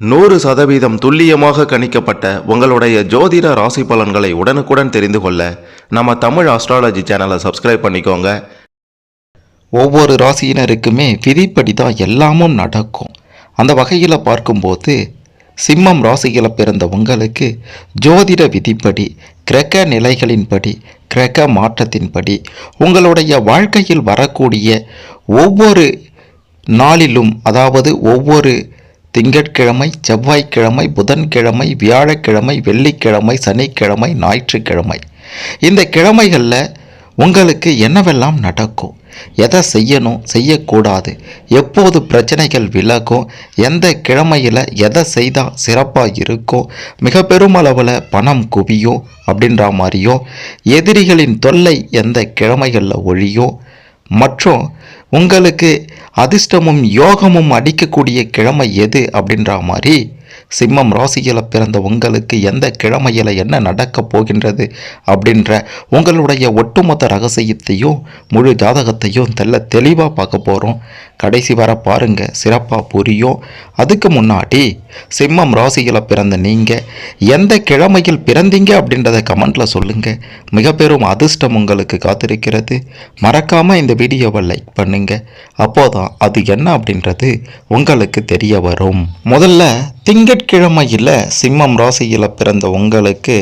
100% துல்லியமாக கணிக்கப்பட்ட உங்களுடைய ஜோதிட ராசி பலன்களை உடனுக்குடன் தெரிந்து கொள்ள நம்ம தமிழ் ஆஸ்ட்ராலஜி சேனலை சப்ஸ்கிரைப் பண்ணிக்கோங்க. ஒவ்வொரு ராசியினருக்குமே விதிப்படி தான் எல்லாமும் நடக்கும். அந்த வகையில் பார்க்கும்போது சிம்மம் ராசியில் பிறந்த உங்களுக்கு ஜோதிட விதிப்படி, கிரக நிலைகளின்படி, கிரக மாற்றத்தின்படி உங்களுடைய வாழ்க்கையில் வரக்கூடிய ஒவ்வொரு நாளிலும், அதாவது ஒவ்வொரு திங்கட்கிழமை, செவ்வாய்க்கிழமை, புதன்கிழமை, வியாழக்கிழமை, வெள்ளிக்கிழமை, சனிக்கிழமை, ஞாயிற்றுக்கிழமை, இந்த கிழமைகளில் உங்களுக்கு என்னவெல்லாம் நடக்கும், எதை செய்யணும், செய்யக்கூடாது, எப்போது பிரச்சனைகள் விலகும், எந்த கிழமையில் எதை செய்தால் சிறப்பாக இருக்கும், மிக பெருமளவில் பணம் குவியும் அப்படின்ற மாதிரியும், எதிரிகளின் தொல்லை எந்த கிழமைகளில் ஒழியும், மற்றும் உங்களுக்கு அதிர்ஷ்டமும் யோகமும் அடிக்கக்கூடிய கிழமை எது அப்படின்ற மாதிரி சிம்மம் ராசியில் பிறந்த உங்களுக்கு எந்த கிழமையில் என்ன நடக்கப் போகின்றது அப்படின்ற உங்களுடைய ஒட்டுமொத்த ரகசியத்தையும் முழு ஜாதகத்தையும் தெளிவாக பார்க்க போகிறோம். கடைசி வர பாருங்கள், சிறப்பாக புரியும். அதுக்கு முன்னாடி சிம்மம் ராசியில் பிறந்த நீங்கள் எந்த கிழமையில் பிறந்தீங்க அப்படின்றத கமெண்ட்டில் சொல்லுங்கள். மிக பெரும் அதிர்ஷ்டம் உங்களுக்கு காத்திருக்கிறது. மறக்காமல் இந்த வீடியோவை லைக் பண்ணுங்கள். அப்போதான் அது என்ன அப்படின்றது உங்களுக்கு தெரிய வரும். முதல்ல திங்கட்கிழமையில் சிம்மம் ராசியில் பிறந்த உங்களுக்கு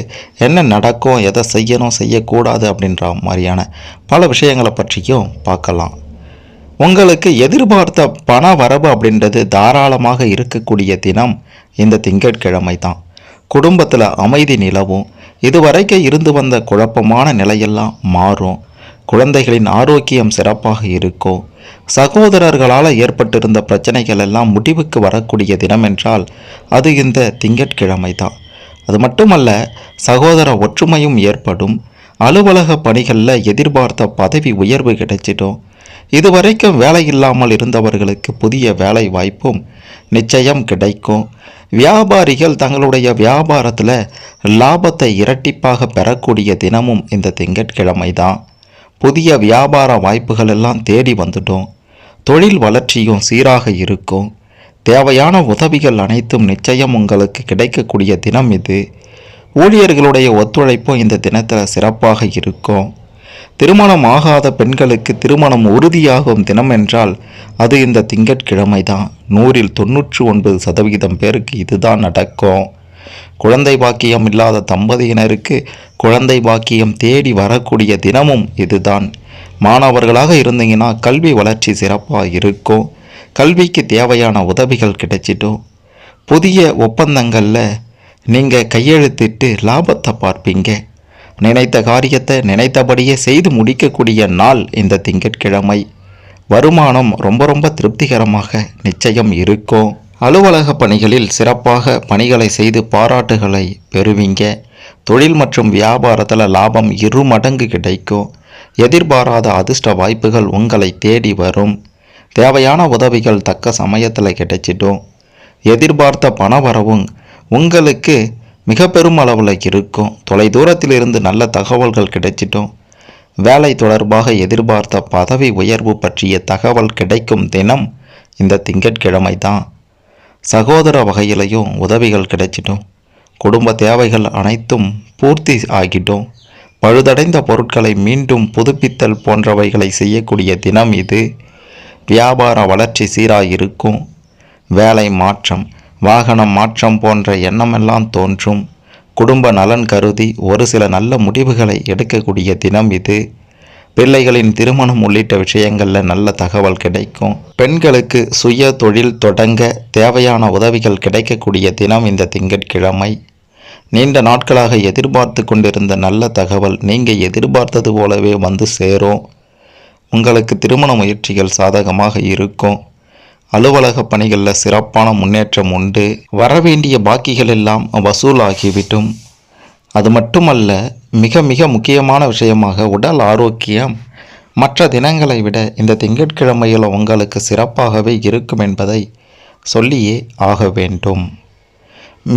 என்ன நடக்கும், எதை செய்யணும், செய்யக்கூடாது அப்படின்ற மாதிரியான பல விஷயங்களை பற்றியும் பார்க்கலாம். உங்களுக்கு எதிர்பார்த்த பண வரவு அப்படின்றது தாராளமாக இருக்கக்கூடிய தினம் இந்த திங்கட்கிழமை தான். குடும்பத்தில் அமைதி நிலவும். இதுவரைக்கும் இருந்து வந்த குழப்பமான நிலையெல்லாம் மாறும். குழந்தைகளின் ஆரோக்கியம் சிறப்பாக இருக்கும். சகோதரர்களால் ஏற்பட்டிருந்த பிரச்சனைகள் எல்லாம் முடிவுக்கு வரக்கூடிய தினம் என்றால் அது இந்த திங்கட்கிழமை தான். அது மட்டுமல்ல, சகோதர ஒற்றுமையும் ஏற்படும். அலுவலக பணிகளில் எதிர்பார்த்த பதவி உயர்வு கிடைச்சிடும். இதுவரைக்கும் வேலை இல்லாமல் இருந்தவர்களுக்கு புதிய வேலை வாய்ப்பும் நிச்சயம் கிடைக்கும். வியாபாரிகள் தங்களுடைய வியாபாரத்தில் லாபத்தை இரட்டிப்பாக பெறக்கூடிய தினமும் இந்த திங்கட்கிழமை தான். புதிய வியாபார வாய்ப்புகள் எல்லாம் தேடி வந்துட்டோம். தொழில் வளர்ச்சியும் சீராக இருக்கும். தேவையான உதவிகள் அனைத்தும் நிச்சயம் உங்களுக்கு கிடைக்கக்கூடிய தினம் இது. ஊழியர்களுடைய ஒத்துழைப்பும் இந்த தினத்தில் சிறப்பாக இருக்கும். திருமணம் ஆகாத பெண்களுக்கு திருமணம் உறுதியாகும் தினம் என்றால் அது இந்த திங்கட்கிழமை தான். 99% பேருக்கு இதுதான் நடக்கும். குழந்தை பாக்கியம் இல்லாத தம்பதியினருக்கு குழந்தை பாக்கியம் தேடி வரக்கூடிய தினமும் இதுதான். மாணவர்களாக இருந்தீங்கன்னா கல்வி வளர்ச்சி சிறப்பாக இருக்கும். கல்விக்கு தேவையான உதவிகள் கிடைச்சிட்டும். புதிய ஒப்பந்தங்களில் நீங்கள் கையெழுத்திட்டு லாபத்தை பார்ப்பீங்க. நினைத்த காரியத்தை நினைத்தபடியே செய்து முடிக்கக்கூடிய நாள் இந்த திங்கட்கிழமை. வருமானம் ரொம்ப திருப்திகரமாக நிச்சயம் இருக்கும். அலுவலக பணிகளில் சிறப்பாக பணிகளை செய்து பாராட்டுகளை பெறுவீங்க. தொழில் மற்றும் வியாபாரத்தில் லாபம் 2 மடங்கு கிடைக்கும். எதிர்பாராத அதிர்ஷ்ட வாய்ப்புகள் உங்களை தேடி வரும். தேவையான உதவிகள் தக்க சமயத்தில் கிடைச்சிடும். எதிர்பார்த்த பண வரவும் உங்களுக்கு மிக பெரும் அளவில் இருக்கும். தொலைதூரத்தில் இருந்து நல்ல தகவல்கள் கிடைச்சிட்டும். வேலை தொடர்பாக எதிர்பார்த்த பதவி உயர்வு பற்றிய தகவல் கிடைக்கும் தினம் இந்த திங்கட்கிழமை தான். சகோதர வகையிலையும் உதவிகள் கிடைச்சிட்டும். குடும்ப தேவைகள் அனைத்தும் பூர்த்தி ஆகிட்டும். பழுதடைந்த பொருட்களை மீண்டும் புதுப்பித்தல் போன்றவைகளை செய்யக்கூடிய தினம் இது. வியாபார வளர்ச்சி சீராக இருக்கும். வேலை மாற்றம், வாகனம் மாற்றம் போன்ற எண்ணமெல்லாம் தோன்றும். குடும்ப நலன் கருதி ஒரு சில நல்ல முடிவுகளை எடுக்கக்கூடிய தினம் இது. பிள்ளைகளின் திருமணம் உள்ளிட்ட விஷயங்களில் நல்ல தகவல் கிடைக்கும். பெண்களுக்கு சுய தொழில் தொடங்க தேவையான உதவிகள் கிடைக்கக்கூடிய தினம் இந்த திங்கட்கிழமை. நீண்ட நாட்களாக எதிர்பார்த்து கொண்டிருந்த நல்ல தகவல் நீங்கள் எதிர்பார்த்தது போலவே வந்து சேரும். உங்களுக்கு திருமண முயற்சிகள் சாதகமாக இருக்கும். அலுவலக பணிகளில் சிறப்பான முன்னேற்றம் உண்டு. வரவேண்டிய பாக்கிகள் எல்லாம் வசூலாகிவிட்டும். அது மட்டுமல்ல, மிக முக்கியமான விஷயமாக உடல் ஆரோக்கியம் மற்ற தினங்களை விட இந்த திங்கட்கிழமையில் உங்களுக்கு சிறப்பாகவே இருக்கும் என்பதை சொல்லியே ஆக வேண்டும்.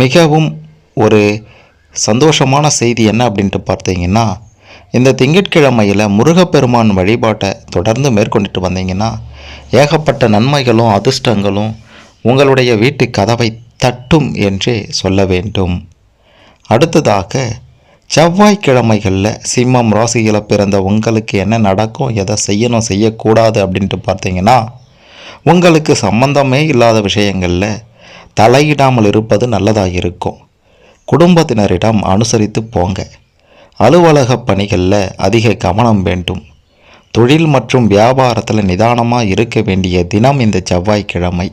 மிகவும் ஒரு சந்தோஷமான செய்தி என்ன அப்படின்ட்டு பார்த்தீங்கன்னா, இந்த திங்கட்கிழமையில் முருகப்பெருமான் வழிபாட்டை தொடர்ந்து மேற்கொண்டுட்டு வந்தீங்கன்னா ஏகப்பட்ட நன்மைகளும் அதிர்ஷ்டங்களும் உங்களுடைய வீட்டு கதவை தட்டும் என்றே சொல்ல வேண்டும். அடுத்ததாக செவ்வாய்க்கிழமைகளில் சிம்மம் ராசியில் பிறந்த உங்களுக்கு என்ன நடக்கும், எதை செய்யணும் செய்யக்கூடாது அப்படின்ட்டு பார்த்தீங்கன்னா, உங்களுக்கு சம்பந்தமே இல்லாத விஷயங்களில் தலையிடாமல் இருப்பது நல்லதாக இருக்கும். குடும்பத்தினரிடம் அனுசரித்து போங்க. அலுவலக பணிகளில் அதிக கவனம் வேண்டும். தொழில் மற்றும் வியாபாரத்தில் நிதானமாக இருக்க வேண்டிய தினம் இந்த செவ்வாய்க்கிழமை.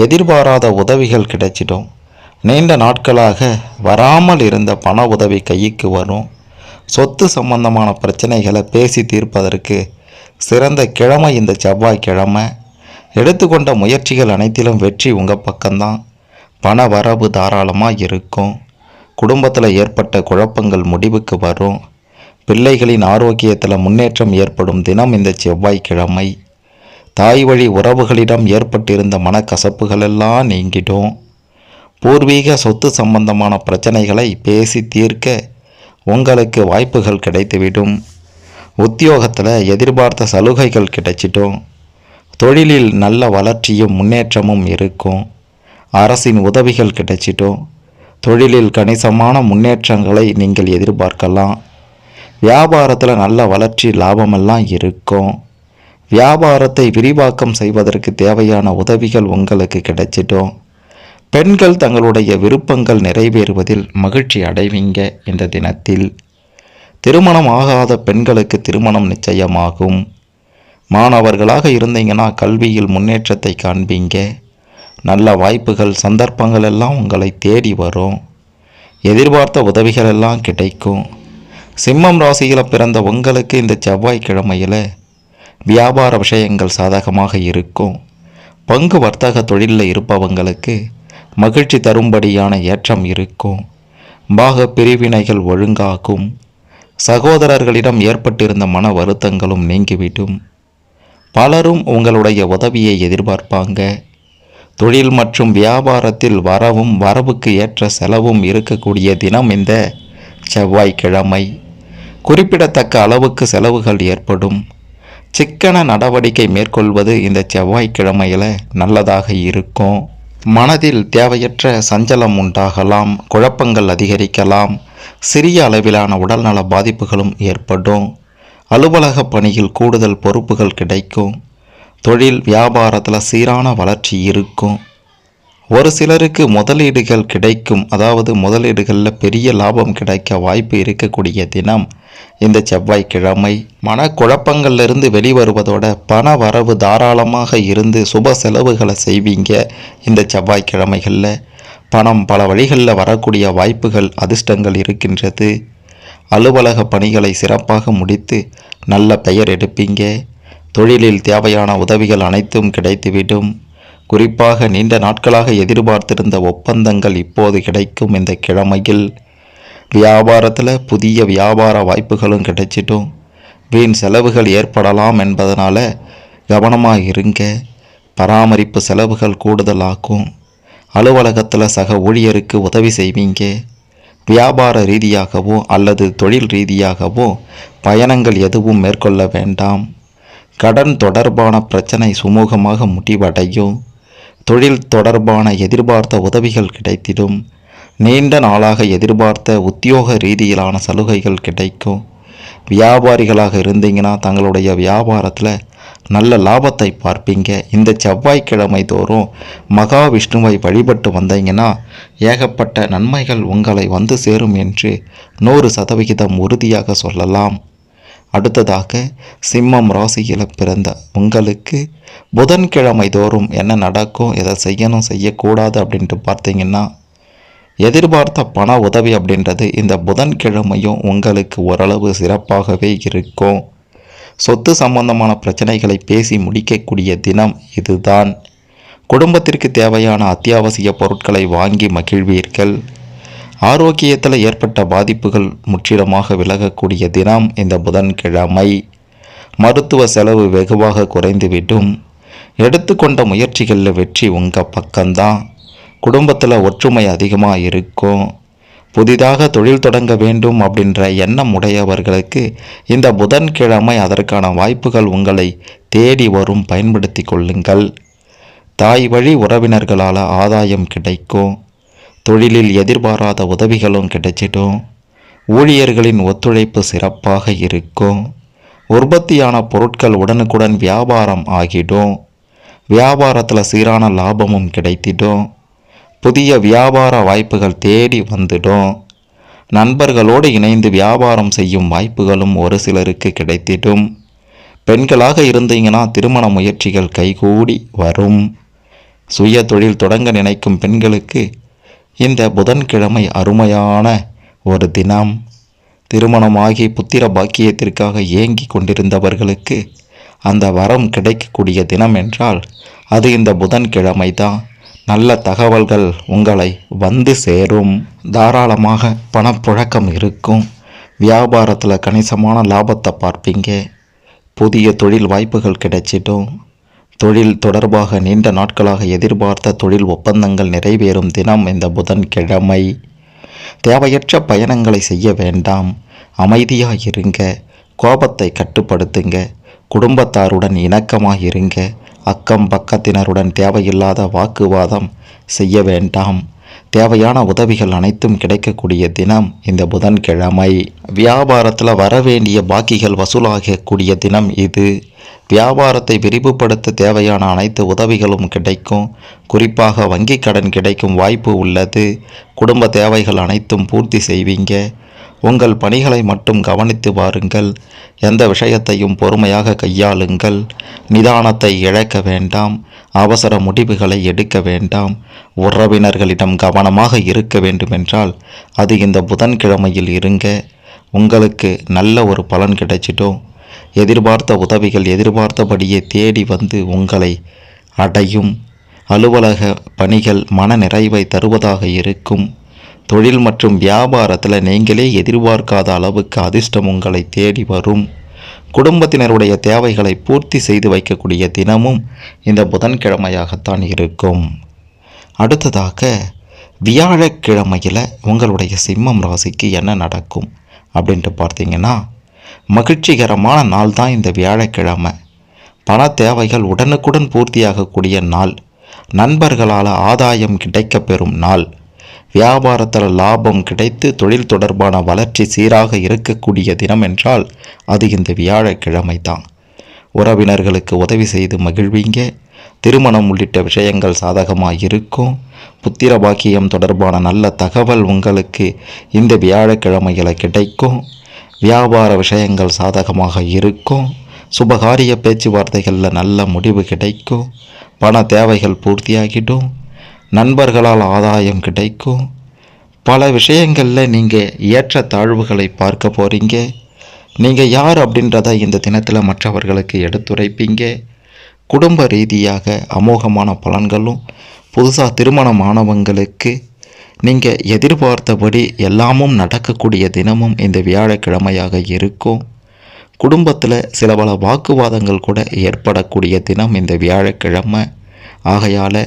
எதிர்பாராத உதவிகள் கிடைச்சிடும். நீண்ட நாட்களாக வராமல் இருந்த பண உதவி கைக்கு வரும். சொத்து சம்பந்தமான பிரச்சனைகளை பேசி தீர்ப்பதற்கு சிறந்த கிழமை இந்த செவ்வாய்க்கிழமை. எடுத்துக்கொண்ட முயற்சிகள் அனைத்திலும் வெற்றி உங்கள் பக்கம்தான். பண வரவு தாராளமாக இருக்கும். குடும்பத்தில் ஏற்பட்ட குழப்பங்கள் முடிவுக்கு வரும். பிள்ளைகளின் ஆரோக்கியத்தில் முன்னேற்றம் ஏற்படும் தினம் இந்த செவ்வாய்க்கிழமை. தாய் வழி உறவுகளிடம் ஏற்பட்டிருந்த மனக்கசப்புகளெல்லாம் நீங்கிடும். பூர்வீக சொத்து சம்பந்தமான பிரச்சனைகளை பேசி தீர்க்க உங்களுக்கு வாய்ப்புகள் கிடைத்துவிடும். உத்தியோகத்தில் எதிர்பார்த்த சலுகைகள் கிடைச்சிடும். தொழிலில் நல்ல வளர்ச்சியும் முன்னேற்றமும் இருக்கும். அரசின் உதவிகள் கிடைச்சிடும். தொழிலில் கணிசமான முன்னேற்றங்களை நீங்கள் எதிர்பார்க்கலாம். வியாபாரத்தில் நல்ல வளர்ச்சி லாபமெல்லாம் இருக்கும். வியாபாரத்தை விரிவாக்கம் செய்வதற்கு தேவையான உதவிகள் உங்களுக்கு கிடைச்சிடும். பெண்கள் தங்களுடைய விருப்பங்கள் நிறைவேறுவதில் மகிழ்ச்சி அடைவீங்க. இந்த தினத்தில் திருமணம் ஆகாத பெண்களுக்கு திருமணம் நிச்சயமாகும். மாணவர்களாக இருந்தீங்கன்னா கல்வியில் முன்னேற்றத்தை காண்பீங்க. நல்ல வாய்ப்புகள் சந்தர்ப்பங்கள் எல்லாம் உங்களை தேடி வரும். எதிர்பார்த்த உதவிகள் எல்லாம் கிடைக்கும். சிம்மம் ராசியில் பிறந்த உங்களுக்கு இந்த செவ்வாய்க்கிழமையில் வியாபார விஷயங்கள் சாதகமாக இருக்கும். பங்கு வர்த்தக தொழிலில் இருப்பவங்களுக்கு மகிழ்ச்சி தரும்படியான ஏற்றம் இருக்கும். பாக பிரிவினைகள் ஒழுங்காகும். சகோதரர்களிடம் ஏற்பட்டிருந்த மன வருத்தங்களும் நீங்கிவிடும். பலரும் உங்களுடைய உதவியை எதிர்பார்ப்பாங்க. தொழில் மற்றும் வியாபாரத்தில் வரவும் வரவுக்கு ஏற்ற செலவும் இருக்கக்கூடிய தினம் இந்த செவ்வாய்க்கிழமை. குறிப்பிடத்தக்க அளவுக்கு செலவுகள் ஏற்படும். சிக்கன நடவடிக்கை மேற்கொள்வது இந்த செவ்வாய்க்கிழமையில் நல்லதாக இருக்கும். மனதில் தேவையற்ற சஞ்சலம் உண்டாகலாம். குழப்பங்கள் அதிகரிக்கலாம். சிறிய அளவிலான உடல்நல பாதிப்புகளும் ஏற்படும். அலுவலக பணியில் கூடுதல் பொறுப்புகள் கிடைக்கும். தொழில் வியாபாரத்தில் சீரான வளர்ச்சி இருக்கும். ஒரு சிலருக்கு முதலீடுகள் கிடைக்கும். அதாவது முதலீடுகளில் பெரிய லாபம் கிடைக்க வாய்ப்பு இருக்கக்கூடிய தினம் இந்த செவ்வாய்க்கிழமை. மனக்குழப்பங்கள்லிருந்து வெளிவருவதோட பண வரவு தாராளமாக இருந்து சுப செலவுகளை செய்வீங்க. இந்த செவ்வாய்க்கிழமைகளில் பணம் பல வழிகளில் வரக்கூடிய வாய்ப்புகள் அதிர்ஷ்டங்கள் இருக்கின்றது. அலுவலக பணிகளை சிறப்பாக முடித்து நல்ல பெயர் எடுப்பீங்க. தொழிலில் தேவையான உதவிகள் அனைத்தும் கிடைத்துவிடும். குறிப்பாக நீண்ட நாட்களாக எதிர்பார்த்திருந்த ஒப்பந்தங்கள் இப்போது கிடைக்கும். இந்த கிழமையில் வியாபாரத்தில் புதிய வியாபார வாய்ப்புகளும் கிடைச்சிட்டும். வீண் செலவுகள் ஏற்படலாம் என்பதனால கவனமாக இருங்க. பராமரிப்பு செலவுகள் கூடுதலாகும். அலுவலகத்தில் சக ஊழியருக்கு உதவி செய்வீங்க. வியாபார ரீதியாகவோ அல்லது தொழில் ரீதியாகவோ பயணங்கள் எதுவும் மேற்கொள்ள வேண்டாம். கடன் தொடர்பான பிரச்சனை சுமூகமாக முடிவடையும். தொழில் தொடர்பான எதிர்பார்த்த உதவிகள் கிடைத்திடும். நீண்ட நாளாக எதிர்பார்த்த உத்தியோக ரீதியிலான சலுகைகள் கிடைக்கும். வியாபாரிகளாக இருந்தீங்கன்னா தங்களுடைய வியாபாரத்தில் நல்ல லாபத்தை பார்ப்பீங்க. இந்த செவ்வாய்க்கிழமை தோறும் மகாவிஷ்ணுவை வழிபட்டு வந்தீங்கன்னா ஏகப்பட்ட நன்மைகள் உங்களை வந்து சேரும் என்று 100% உறுதியாக சொல்லலாம். அடுத்ததாக சிம்மம் ராசியில் பிறந்த உங்களுக்கு புதன்கிழமை தோறும் என்ன நடக்கும், எதை செய்யணும் செய்யக்கூடாது அப்படின்ட்டு பார்த்தீங்கன்னா, எதிர்பார்த்த பண உதவி அப்படின்றது இந்த புதன்கிழமையும் உங்களுக்கு ஓரளவு சிறப்பாகவே இருக்கும். சொத்து சம்பந்தமான பிரச்சனைகளை பேசி முடிக்கக்கூடிய தினம் இதுதான். குடும்பத்திற்கு தேவையான அத்தியாவசிய பொருட்களை வாங்கி மகிழ்வீர்கள். ஆரோக்கியத்தில் ஏற்பட்ட பாதிப்புகள் முற்றிலுமாக விலகக்கூடிய தினம் இந்த புதன்கிழமை. மருத்துவ செலவு வெகுவாக குறைந்துவிடும். எடுத்துக்கொண்ட முயற்சிகளில் வெற்றி உங்கள் பக்கம்தான். குடும்பத்தில் ஒற்றுமை அதிகமாக இருக்கும். புதிதாக தொழில் தொடங்க வேண்டும் அப்படின்ற எண்ணம் உடையவர்களுக்கு இந்த புதன்கிழமை அதற்கான வாய்ப்புகள் உங்களை தேடி வரும். பயன்படுத்தி கொள்ளுங்கள். தாய் வழி உறவினர்களால் ஆதாயம் கிடைக்கும். தொழிலில் எதிர்பாராத உதவிகளும் கிடைச்சிடும். ஊழியர்களின் ஒத்துழைப்பு சிறப்பாக இருக்கும். உற்பத்தியான பொருட்கள் உடனுக்குடன் வியாபாரம் ஆகிடும். வியாபாரத்தில் சீரான லாபமும் கிடைத்திடும். புதிய வியாபார வாய்ப்புகள் தேடி வந்துடும். நண்பர்களோடு இணைந்து வியாபாரம் செய்யும் வாய்ப்புகளும் ஒரு சிலருக்கு கிடைத்திடும். பெண்களாக இருந்தீங்கன்னா திருமண முயற்சிகள் கைகூடி வரும். சுய தொழில் தொடங்க நினைக்கும் பெண்களுக்கு இந்த புதன்கிழமை அருமையான ஒரு தினம். திருமணமாகி புத்திர பாக்கியத்திற்காக ஏங்கி கொண்டிருந்தவர்களுக்கு அந்த வரம் கிடைக்கக்கூடிய தினம் என்றால் அது இந்த புதன்கிழமை தான். நல்ல தகவல்கள் உங்களை வந்து சேரும். தாராளமாக பணப்புழக்கம் இருக்கும். வியாபாரத்தில் கணிசமான லாபத்தை பார்ப்பீங்க. புதிய தொழில் வாய்ப்புகள் கிடைச்சிடும். தொழில் தொடர்பாக நீண்ட நாட்களாக எதிர்பார்த்த தொழில் ஒப்பந்தங்கள் நிறைவேறும் தினம் இந்த புதன்கிழமை. தேவையற்ற பயணங்களை செய்ய வேண்டாம். அமைதியாக இருங்க. கோபத்தை கட்டுப்படுத்துங்க. குடும்பத்தாருடன் இணக்கமாக இருங்க. அக்கம் பக்கத்தினருடன் தேவையில்லாத வாக்குவாதம் செய்ய வேண்டாம். தேவையான உதவிகள் அனைத்தும் கிடைக்கக்கூடிய தினம் இந்த புதன்கிழமை. வியாபாரத்தில் வரவேண்டிய பாக்கிகள் வசூலாகக்கூடிய தினம் இது. வியாபாரத்தை விரிவுபடுத்த தேவையான அனைத்து உதவிகளும் கிடைக்கும். குறிப்பாக வங்கி கடன் கிடைக்கும் வாய்ப்பு உள்ளது. குடும்ப தேவைகள் அனைத்தும் பூர்த்தி செய்வீங்க. உங்கள் பணிகளை மட்டும் கவனித்து வாருங்கள். எந்த விஷயத்தையும் பொறுமையாக கையாளுங்கள். நிதானத்தை இழக்க வேண்டாம். அவசர முடிவுகளை எடுக்க வேண்டாம். உறவினர்களிடம் கவனமாக இருக்க வேண்டுமென்றால் அது இந்த புதன்கிழமையில் இருங்க. உங்களுக்கு நல்ல ஒரு பலன் கிடைச்சிடும். எதிர்பார்த்த உதவிகள் எதிர்பார்த்தபடியே தேடி வந்து உங்களை அடையும். அலுவலக பணிகள் மன நிறைவை தருவதாக இருக்கும். தொழில் மற்றும் வியாபாரத்தில் நீங்களே எதிர்பார்க்காத அளவுக்கு அதிர்ஷ்டம் உங்களை தேடி வரும். குடும்பத்தினருடைய தேவைகளை பூர்த்தி செய்து வைக்கக்கூடிய தினமும் இந்த புதன்கிழமையாகத்தான் இருக்கும். அடுத்ததாக வியாழக்கிழமையில் உங்களுடைய சிம்மம் ராசிக்கு என்ன நடக்கும் அப்படின்ட்டு பார்த்தீங்கன்னா, மகிழ்ச்சிகரமான நாள் தான் இந்த வியாழக்கிழமை. பண தேவைகள் உடனுக்குடன் பூர்த்தியாகக்கூடிய நாள். நண்பர்களால் ஆதாயம் கிடைக்கப்பெறும் நாள். வியாபாரத்தில் லாபம் கிடைத்து தொழில் தொடர்பான வளர்ச்சி சீராக இருக்கக்கூடிய தினம் என்றால் அது இந்த வியாழக்கிழமை தான். உறவினர்களுக்கு உதவி செய்து மகிழ்வீங்க. திருமணம் உள்ளிட்ட விஷயங்கள் சாதகமாக இருக்கும். புத்திர பாக்கியம் தொடர்பான நல்ல தகவல் உங்களுக்கு இந்த வியாழக்கிழமையில் கிடைக்கும். வியாபார விஷயங்கள் சாதகமாக இருக்கும். சுபகாரிய பேச்சுவார்த்தைகளில் நல்ல முடிவு கிடைக்கும். பண தேவைகள் பூர்த்தியாகிடும். நண்பர்களால் ஆதாயம் கிடைக்கும். பல விஷயங்களில் நீங்கள் ஏற்ற தாழ்வுகளை பார்க்க போகிறீங்க. நீங்கள் யார் அப்படின்றத இந்த தினத்தில் மற்றவர்களுக்கு எடுத்துரைப்பீங்க. குடும்ப ரீதியாக அமோகமான பலன்களும், புதுசாக திருமணமானவங்களுக்கு நீங்கள் எதிர்பார்த்தபடி எல்லாமும் நடக்கக்கூடிய தினமும் இந்த வியாழக்கிழமையாக இருக்கும். குடும்பத்தில் சில பல வாக்குவாதங்கள் கூட ஏற்படக்கூடிய தினம் இந்த வியாழக்கிழமை. ஆகையால்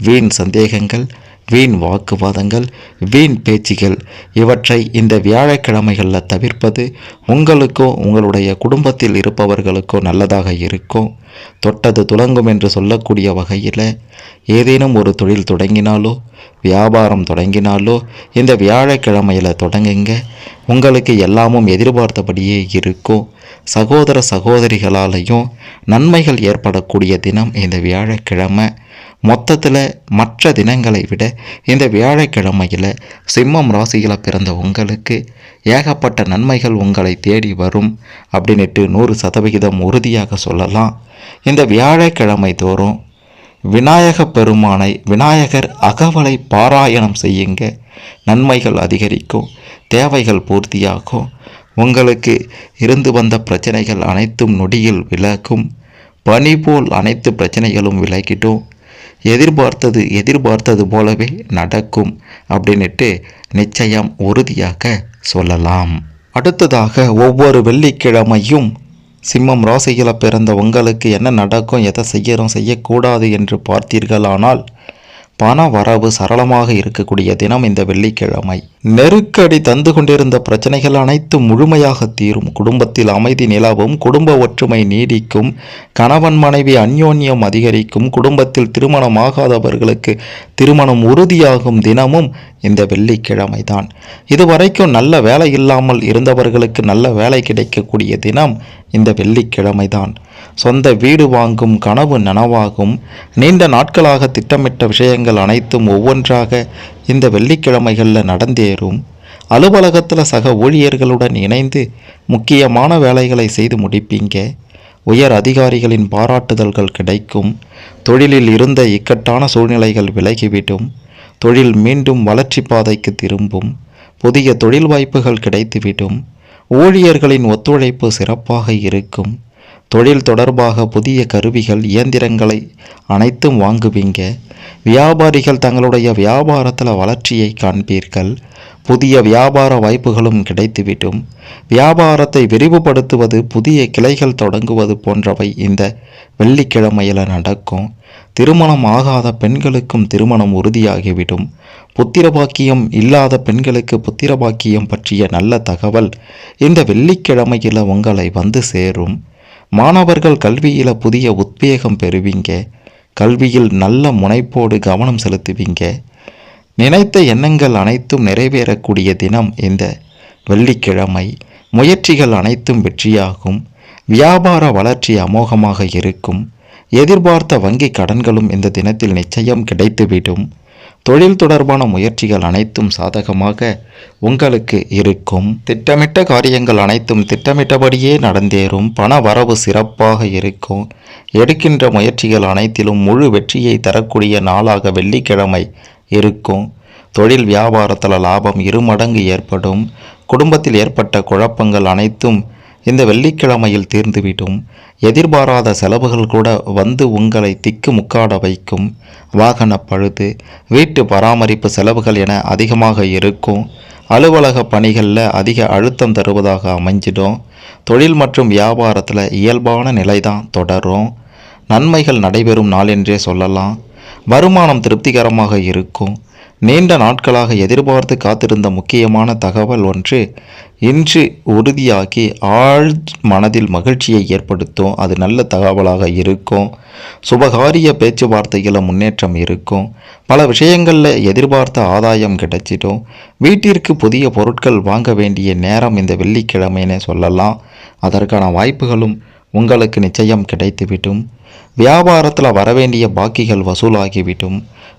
வீண் சந்தேகங்கள், வீண் வாக்குவாதங்கள், வீண் பேச்சுகள் இவற்றை இந்த வியாழக்கிழமைகளில் தவிர்ப்பது உங்களுக்கோ உங்களுடைய குடும்பத்தில் இருப்பவர்களுக்கோ நல்லதாக இருக்கும். தொட்டது துலங்கும் என்று சொல்லக்கூடிய வகையில் ஏதேனும் ஒரு தொழில் தொடங்கினாலோ வியாபாரம் தொடங்கினாலோ இந்த வியாழக்கிழமையில் தொடங்குங்க. உங்களுக்கு எல்லாமும் எதிர்பார்த்தபடியே இருக்கும். சகோதர சகோதரிகளாலேயும் நன்மைகள் ஏற்படக்கூடிய தினம் இந்த வியாழக்கிழமை. மொத்தத்தில் மற்ற தினங்களை விட இந்த வியாழக்கிழமையில் சிம்மம் ராசியில் பிறந்த உங்களுக்கு ஏகப்பட்ட நன்மைகள் உங்களை தேடி வரும் அப்படின்ட்டு 100% உறுதியாக சொல்லலாம். இந்த வியாழக்கிழமை தோறும் விநாயக பெருமானை, விநாயகர் அகவலை பாராயணம் செய்யுங்க. நன்மைகள் அதிகரிக்கும். தேவைகள் பூர்த்தியாகும். உங்களுக்கு இருந்து வந்த பிரச்சனைகள் அனைத்தும் நொடியில் விலகும். பனி போல் அனைத்து பிரச்சனைகளும் விலகிடும். எதிர்பார்த்தது போலவே நடக்கும் அப்படின்ட்டு நிச்சயம் உறுதியாக சொல்லலாம். அடுத்ததாக ஒவ்வொரு வெள்ளிக்கிழமையும் சிம்மம் ராசியில் பிறந்த உங்களுக்கு என்ன நடக்கும், எதை செய்யக்கூடாது என்று பார்த்தீர்களானால், பண வரவு சரளமாக இருக்கக்கூடிய தினம் இந்த வெள்ளிக்கிழமை. நெருக்கடி தந்து கொண்டிருந்த பிரச்சனைகள் அனைத்தும் முழுமையாக தீரும். குடும்பத்தில் அமைதி நிலவும். குடும்ப ஒற்றுமை நீடிக்கும். கணவன் மனைவி அந்யோன்யம் அதிகரிக்கும். குடும்பத்தில் திருமணமாகாதவர்களுக்கு திருமணம் உறுதியாகும் தினமும் இந்த வெள்ளிக்கிழமை தான். இதுவரைக்கும் நல்ல வேலை இல்லாமல் இருந்தவர்களுக்கு நல்ல வேலை கிடைக்கக்கூடிய தினம் இந்த வெள்ளிக்கிழமை தான். சொந்த வீடு வாங்கும் கனவு நனவாகும். நீண்ட நாட்களாக திட்டமிட்ட விஷயங்கள் அனைத்தும் ஒவ்வொன்றாக இந்த வெள்ளிக்கிழமைகளில் நடந்தேறும். அலுவலகத்தில் சக ஊழியர்களுடன் இணைந்து முக்கியமான வேலைகளை செய்து முடிப்பீங்க. உயர் அதிகாரிகளின் பாராட்டுதல்கள் கிடைக்கும். தொழிலில் இருந்த இக்கட்டான சூழ்நிலைகள் விலகிவிடும். தொழில் மீண்டும் வளர்ச்சி பாதைக்கு திரும்பும். புதிய தொழில் வாய்ப்புகள் கிடைத்துவிடும். ஊழியர்களின் ஒத்துழைப்பு சிறப்பாக இருக்கும். தொழில் தொடர்பாக புதிய கருவிகள் இயந்திரங்களை அனைத்தும் வாங்குவீங்க. வியாபாரிகள் தங்களுடைய வியாபாரத்தில் வளர்ச்சியை காண்பீர்கள். புதிய வியாபார வாய்ப்புகளும் கிடைத்துவிடும். வியாபாரத்தை விரிவுபடுத்துவது, புதிய கிளைகள் தொடங்குவது போன்றவை இந்த வெள்ளிக்கிழமையில் நடக்கும். திருமணம் ஆகாத பெண்களுக்கும் திருமணம் உறுதியாகிவிடும். புத்திரபாக்கியம் இல்லாத பெண்களுக்கு புத்திரபாக்கியம் பற்றிய நல்ல தகவல் இந்த வெள்ளிக்கிழமையில் உங்களை வந்து சேரும். மாணவர்கள் கல்வியில் புதிய உத்வேகம் பெறுவீங்க. கல்வியில் நல்ல முனைப்போடு கவனம் செலுத்துவீங்க. நினைத்த எண்ணங்கள் அனைத்தும் நிறைவேறக்கூடிய தினம் இந்த வெள்ளிக்கிழமை. முயற்சிகள் அனைத்தும் வெற்றியாகும். வியாபார வளர்ச்சி அமோகமாக இருக்கும். எதிர்பார்த்த வங்கி கடன்களும் இந்த தினத்தில் நிச்சயம் கிடைத்துவிடும். தொழில் தொடர்பான முயற்சிகள் அனைத்தும் சாதகமாக உங்களுக்கு இருக்கும். திட்டமிட்ட காரியங்கள் அனைத்தும் திட்டமிட்டபடியே நடந்தேறும். பண வரவு சிறப்பாக இருக்கும். எடுக்கின்ற முயற்சிகள் அனைத்திலும் முழு வெற்றியை தரக்கூடிய நாளாக வெள்ளிக்கிழமை இருக்கும். தொழில் வியாபாரத்தில் லாபம் 2 மடங்கு ஏற்படும். குடும்பத்தில் ஏற்பட்ட குழப்பங்கள் அனைத்தும் இந்த வெள்ளிக்கிழமையில் தீர்ந்துவிடும். எதிர்பாராத செலவுகள் கூட வந்து உங்களை திக்கு முக்காட வைக்கும். வாகன பழுது, வீட்டு பராமரிப்பு செலவுகள் என அதிகமாக இருக்கும். அலுவலக பணிகளில் அதிக அழுத்தம் தருவதாக அமைஞ்சிடும். தொழில் மற்றும் வியாபாரத்தில் இயல்பான நிலை தான் தொடரும். நன்மைகள் நடைபெறும் நாள் என்றே சொல்லலாம். வருமானம் திருப்திகரமாக இருக்கும். நீண்ட நாட்களாக எதிர்பார்த்து காத்திருந்த முக்கியமான தகவல் ஒன்று இன்று உறுதியாகி ஆழ் மனதில் மகிழ்ச்சியை ஏற்படுத்தும். அது நல்ல தகவலாக இருக்கும். சுபகாரிய பேச்சுவார்த்தையில் முன்னேற்றம் இருக்கும். பல விஷயங்களில் எதிர்பார்த்த ஆதாயம் கிடைச்சிடும். வீட்டிற்கு புதிய பொருட்கள் வாங்க வேண்டிய நேரம் இந்த வெள்ளிக்கிழமைன்னு சொல்லலாம். அதற்கான வாய்ப்புகளும் உங்களுக்கு நிச்சயம் கிடைத்துவிடும். வியாபாரத்தில் வரவேண்டிய பாக்கிகள் வசூலாகிவிடும்.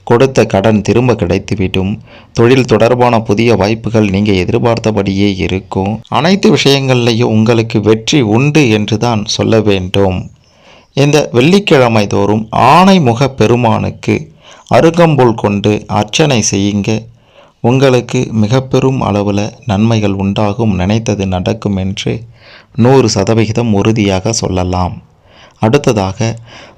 கொடுத்த கடன் திரும்ப கிடைத்துவிடும். தொழில் தொடர்பான புதிய வாய்ப்புகள் நீங்கள் எதிர்பார்த்தபடியே இருக்கும். அனைத்து விஷயங்கள்லையும் உங்களுக்கு வெற்றி உண்டு என்று தான் சொல்ல வேண்டும். இந்த வெள்ளிக்கிழமை தோறும் ஆனைமுக பெருமானுக்கு அருகம்புல் கொண்டு அர்ச்சனை செய்யுங்க. உங்களுக்கு மிக பெரும் அளவில் நன்மைகள் உண்டாகும். நினைத்தது நடக்கும் என்று 100% உறுதியாக சொல்லலாம். அடுத்ததாக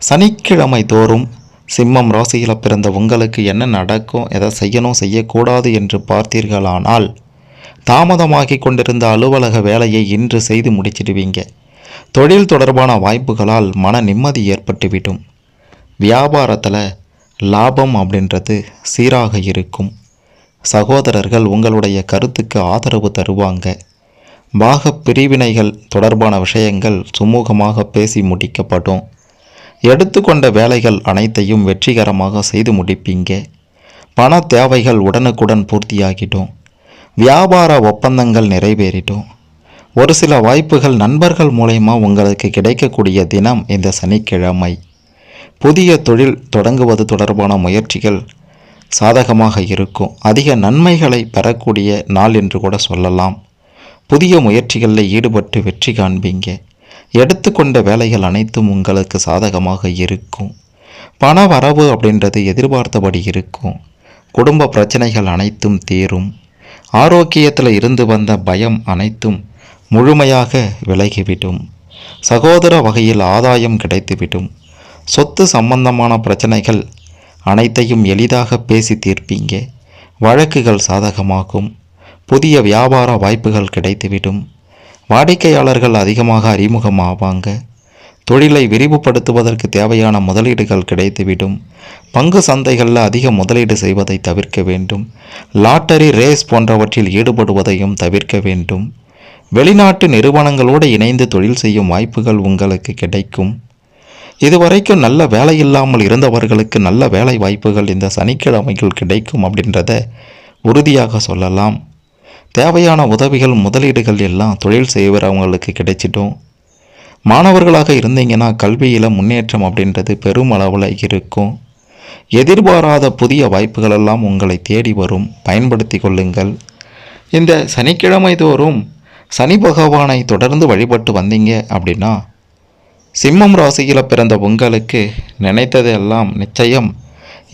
சனிக்கிழமை தோறும் சிம்மம் ராசியில் பிறந்த உங்களுக்கு என்ன நடக்கும், எதை செய்யணும் செய்யக்கூடாது என்று பார்த்தீர்களானால், தாமதமாகி கொண்டிருந்த அலுவலக வேலையை இன்று செய்து முடிச்சிடுவீங்க. தொழில் தொடர்பான வாய்ப்புகளால் மன நிம்மதி ஏற்பட்டுவிடும். வியாபாரத்தில் லாபம் அப்படின்றது சீராக இருக்கும். சகோதரர்கள் உங்களுடைய கருத்துக்கு ஆதரவு தருவாங்க. பாக பிரிவினைகள் தொடர்பான விஷயங்கள் சுமூகமாக பேசி முடிக்கப்படும். எடுத்துக்கொண்ட வேலைகள் அனைத்தையும் வெற்றிகரமாக செய்து முடிப்பீங்க. பண தேவைகள் உடனுக்குடன் பூர்த்தியாகிடும். வியாபார ஒப்பந்தங்கள் நிறைவேறிடும். ஒரு சில வாய்ப்புகள் நண்பர்கள் மூலமா உங்களுக்கு கிடைக்கக்கூடிய தினம் இந்த சனிக்கிழமை. புதிய தொழில் தொடங்குவது தொடர்பான முயற்சிகள் சாதகமாக இருக்கும். அதிக நன்மைகளை பெறக்கூடிய நாள் என்று கூட சொல்லலாம். புதிய முயற்சிகளில் ஈடுபட்டு வெற்றி காண்பீங்க. எடுத்துக்கொண்ட வேலைகள் அனைத்தும் உங்களுக்கு சாதகமாக இருக்கும். பண வரவு அப்படின்றது எதிர்பார்த்தபடி இருக்கும். குடும்ப பிரச்சனைகள் அனைத்தும் தீரும். ஆரோக்கியத்தில் இருந்து வந்த பயம் அனைத்தும் முழுமையாக விலகிவிடும். சகோதர வகையில் ஆதாயம் கிடைத்துவிடும். சொத்து சம்பந்தமான பிரச்சனைகள் அனைத்தையும் எளிதாக பேசி தீர்ப்பீங்க. வழக்குகள் சாதகமாகும். புதிய வியாபார வாய்ப்புகள் கிடைத்துவிடும். வாடிக்கையாளர்கள் அதிகமாக அறிமுகமாவாங்க. தொழிலை விரிவுபடுத்துவதற்கு தேவையான முதலீடுகள் கிடைத்துவிடும். பங்கு சந்தைகளில் அதிக முதலீடு செய்வதை தவிர்க்க வேண்டும். லாட்டரி, ரேஸ் போன்றவற்றில் ஈடுபடுவதையும் தவிர்க்க வேண்டும். வெளிநாட்டு நிறுவனங்களோடு இணைந்து தொழில் செய்யும் வாய்ப்புகள் உங்களுக்கு கிடைக்கும். இதுவரைக்கும் நல்ல வேலை இல்லாமல் இருந்தவர்களுக்கு நல்ல வேலை வாய்ப்புகள் இந்த சனிக்கிழமைகள் கிடைக்கும் அப்படின்றத உறுதியாக சொல்லலாம். தேவையான உதவிகள், முதலீடுகள் எல்லாம் தொழில் செய்கிறவங்களுக்கு கிடைச்சிடும். மாணவர்களாக இருந்தீங்கன்னா கல்வியில் முன்னேற்றம் அப்படின்றது பெரும் அளவில் இருக்கும். எதிர்பாராத புதிய வாய்ப்புகளெல்லாம் உங்களை தேடி வரும், பயன்படுத்தி கொள்ளுங்கள். இந்த சனிக்கிழமை தோறும் சனி பகவானை தொடர்ந்து வழிபட்டு வந்தீங்க அப்படின்னா சிம்மம் ராசியில் பிறந்த உங்களுக்கு நினைத்ததெல்லாம் நிச்சயம்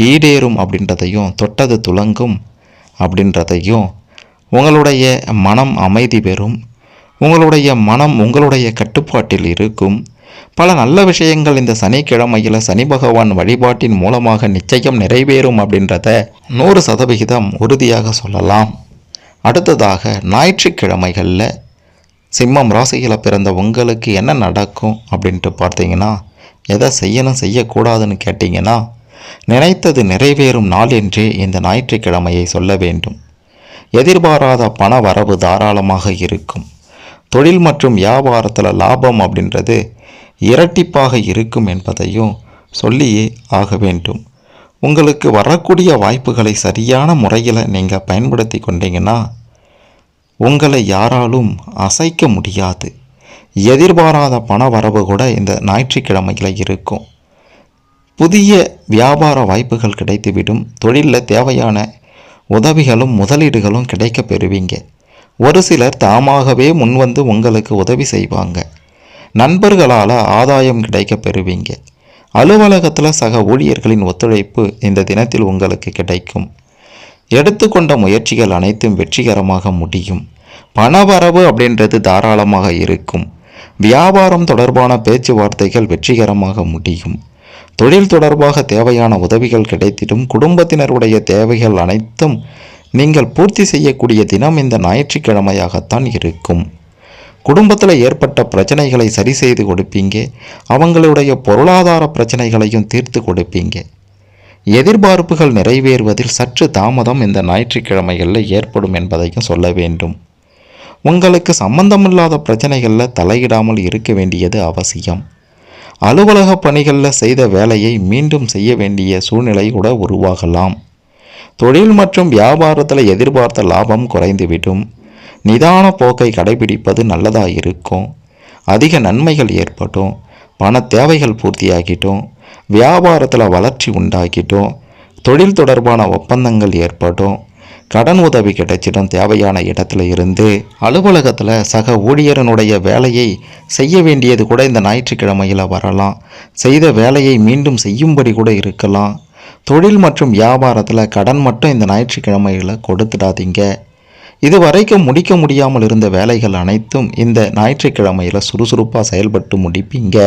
ஈடேறும் அப்படின்றதையும், தொட்டது துலங்கும் அப்படின்றதையும், உங்களுடைய மனம் அமைதி பெறும், உங்களுடைய மனம் உங்களுடைய கட்டுப்பாட்டில் இருக்கும். பல நல்ல விஷயங்கள் இந்த சனிக்கிழமையில் சனி பகவான் வழிபாட்டின் மூலமாக நிச்சயம் நிறைவேறும் அப்படின்றத 100% உறுதியாக சொல்லலாம். அடுத்ததாக ஞாயிற்றுக்கிழமைகளில் சிம்மம் ராசியில் பிறந்த உங்களுக்கு என்ன நடக்கும் அப்படின்ட்டு பார்த்தீங்கன்னா, எதை செய்யணும் செய்யக்கூடாதுன்னு கேட்டிங்கன்னா, நினைத்தது நிறைவேறும் நாள் என்றே இந்த ஞாயிற்றுக்கிழமையை சொல்ல வேண்டும். எதிர்பாராத பண வரவு தாராளமாக இருக்கும். தொழில் மற்றும் வியாபாரத்தில் லாபம் அப்படின்றது இரட்டிப்பாக இருக்கும் என்பதையும் சொல்லியே ஆக வேண்டும். உங்களுக்கு வரக்கூடிய வாய்ப்புகளை சரியான முறையில் நீங்கள் பயன்படுத்தி கொண்டீங்கன்னா உங்களை யாராலும் அசைக்க முடியாது. எதிர்பாராத பண வரவு கூட இந்த ஞாயிற்றுக்கிழமையில் இருக்கும். புதிய வியாபார வாய்ப்புகள் கிடைத்துவிடும். தொழிலில் தேவையான உதவிகளும் முதலீடுகளும் கிடைக்க பெறுவீங்க. ஒரு சிலர் தாமாகவே முன்வந்து உங்களுக்கு உதவி செய்வாங்க. நண்பர்களால் ஆதாயம் கிடைக்க பெறுவீங்க. அலுவலகத்தில் சக ஊழியர்களின் ஒத்துழைப்பு இந்த தினத்தில் உங்களுக்கு கிடைக்கும். எடுத்துக்கொண்ட முயற்சிகள் அனைத்தும் வெற்றிகரமாக முடியும். பணவரவு அப்படின்றது தாராளமாக இருக்கும். வியாபாரம் தொடர்பான பேச்சுவார்த்தைகள் வெற்றிகரமாக முடியும். தொழில் தொடர்பாக தேவையான உதவிகள் கிடைத்திடும். குடும்பத்தினருடைய தேவைகள் அனைத்தும் நீங்கள் பூர்த்தி செய்யக்கூடிய தினம் இந்த ஞாயிற்றுக்கிழமையாகத்தான் இருக்கும். குடும்பத்தில் ஏற்பட்ட பிரச்சனைகளை சரி செய்து கொடுப்பீங்க. அவங்களுடைய பொருளாதார பிரச்சனைகளையும் தீர்த்து கொடுப்பீங்க. எதிர்பார்ப்புகள் நிறைவேறுவதில் சற்று தாமதம் இந்த ஞாயிற்றுக்கிழமைகளில் ஏற்படும் என்பதையும் சொல்ல வேண்டும். உங்களுக்கு சம்பந்தமில்லாத பிரச்சனைகளில் தலையிடாமல் இருக்க வேண்டியது அவசியம். அலுவலக பணிகளில் செய்த வேலையை மீண்டும் செய்ய வேண்டிய சூழ்நிலை கூட உருவாகலாம். தொழில் மற்றும் வியாபாரத்தில் எதிர்பார்த்த லாபம் குறைந்துவிடும். நிதான போக்கை கடைபிடிப்பது நல்லதாக இருக்கும். அதிக நன்மைகள் ஏற்பட்டும். பண தேவைகள் பூர்த்தியாகிட்டும். வியாபாரத்தில் வளர்ச்சி உண்டாகிட்டும். தொழில் தொடர்பான ஒப்பந்தங்கள் ஏற்பட்டும். கடன் உதவி கிடைச்சிடும். தேவையான இடத்துல இருந்து அலுவலகத்தில் சக ஊழியரனுடைய வேலையை செய்ய வேண்டியது கூட இந்த ஞாயிற்றுக்கிழமையில் வரலாம். செய்த வேலையை மீண்டும் செய்யும்படி கூட இருக்கலாம். தொழில் மற்றும் வியாபாரத்தில் கடன் மட்டும் இந்த ஞாயிற்றுக்கிழமையில் கொடுத்துடாதீங்க. இதுவரைக்கும் முடிக்க முடியாமல் இருந்த வேலைகள் அனைத்தும் இந்த ஞாயிற்றுக்கிழமையில் சுறுசுறுப்பாக செயல்பட்டு முடிப்பீங்க.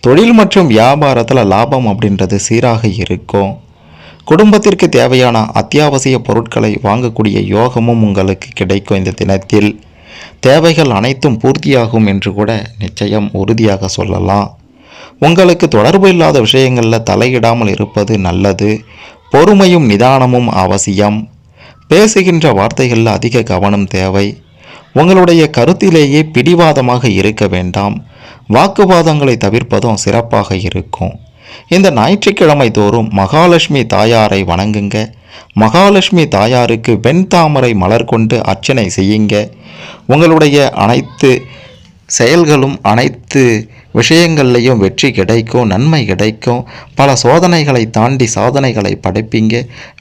தொழில் மற்றும் வியாபாரத்தில் லாபம் அப்படின்றது சீராக இருக்கும். குடும்பத்திற்கு தேவையான அத்தியாவசிய பொருட்களை வாங்கக்கூடிய யோகமும் உங்களுக்கு கிடைக்கும். இந்த தினத்தில் தேவைகள் அனைத்தும் பூர்த்தியாகும் என்று கூட நிச்சயம் உறுதியாக சொல்லலாம். உங்களுக்கு தொடர்பு இல்லாத விஷயங்களில் தலையிடாமல் இருப்பது நல்லது. பொறுமையும் நிதானமும் அவசியம். பேசுகின்ற வார்த்தைகளில் அதிக கவனம் தேவை. உங்களுடைய கருத்திலேயே பிடிவாதமாக இருக்க வேண்டாம். வாக்குவாதங்களை தவிர்ப்பதும் சிறப்பாக இருக்கும். இந்த ஞாயிற்றுக்கிழமை தோறும் மகாலட்சுமி தாயாரை வணங்குங்க. மகாலட்சுமி தாயாருக்கு வெண்தாமரை மலர் கொண்டு அர்ச்சனை செய்யுங்க. உங்களுடைய அனைத்து செயல்களும் அனைத்து விஷயங்கள்லையும் வெற்றி கிடைக்கும், நன்மை கிடைக்கும். பல சோதனைகளை தாண்டி சாதனைகளை படைப்பீங்க.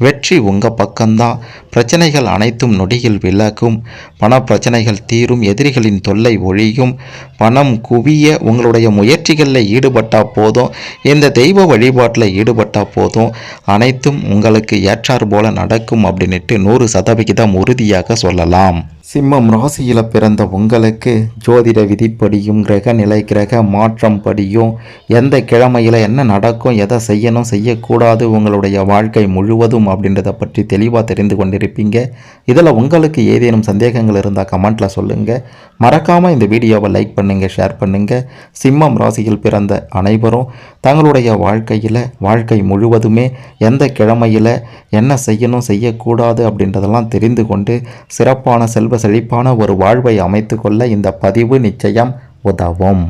வெற்றி உங்கள் பக்கம்தான். பிரச்சனைகள் அனைத்தும் நொடியில் விலகும். பண பிரச்சனைகள் தீரும். எதிரிகளின் தொல்லை ஒழியும். பணம் குவிய உங்களுடைய முயற்சிகளில் ஈடுபட்டால் போதும். இந்த தெய்வ வழிபாட்டில் ஈடுபட்டால் போதும். அனைத்தும் உங்களுக்கு ஏற்றாறு போல நடக்கும் அப்படின்ட்டு 100% உறுதியாக சொல்லலாம். சிம்மம் ராசியில் பிறந்த உங்களுக்கு ஜோதிட விதிப்படியும் கிரக நிலை கிரக மாற்றம் படியும் எந்த கிழமையில் என்ன நடக்கும், எதை செய்யணும் செய்யக்கூடாது உங்களுடைய வாழ்க்கை முழுவதும் அப்படின்றத பற்றி தெளிவாக தெரிந்து கொண்டிருப்பீங்க. இதில் உங்களுக்கு ஏதேனும் சந்தேகங்கள் இருந்தால் கமெண்ட்டில் சொல்லுங்கள். மறக்காமல் இந்த வீடியோவை லைக் பண்ணுங்கள், ஷேர் பண்ணுங்கள். சிம்மம் ராசியில் பிறந்த அனைவரும் தங்களுடைய வாழ்க்கை முழுவதுமே எந்த கிழமையில் என்ன செய்யணும் செய்யக்கூடாது அப்படின்றதெல்லாம் தெரிந்து கொண்டு சிறப்பான செல்வ செழிப்பான ஒரு வாழ்வை அமைத்து கொள்ள இந்த பதிவு நிச்சயம் உதவும்.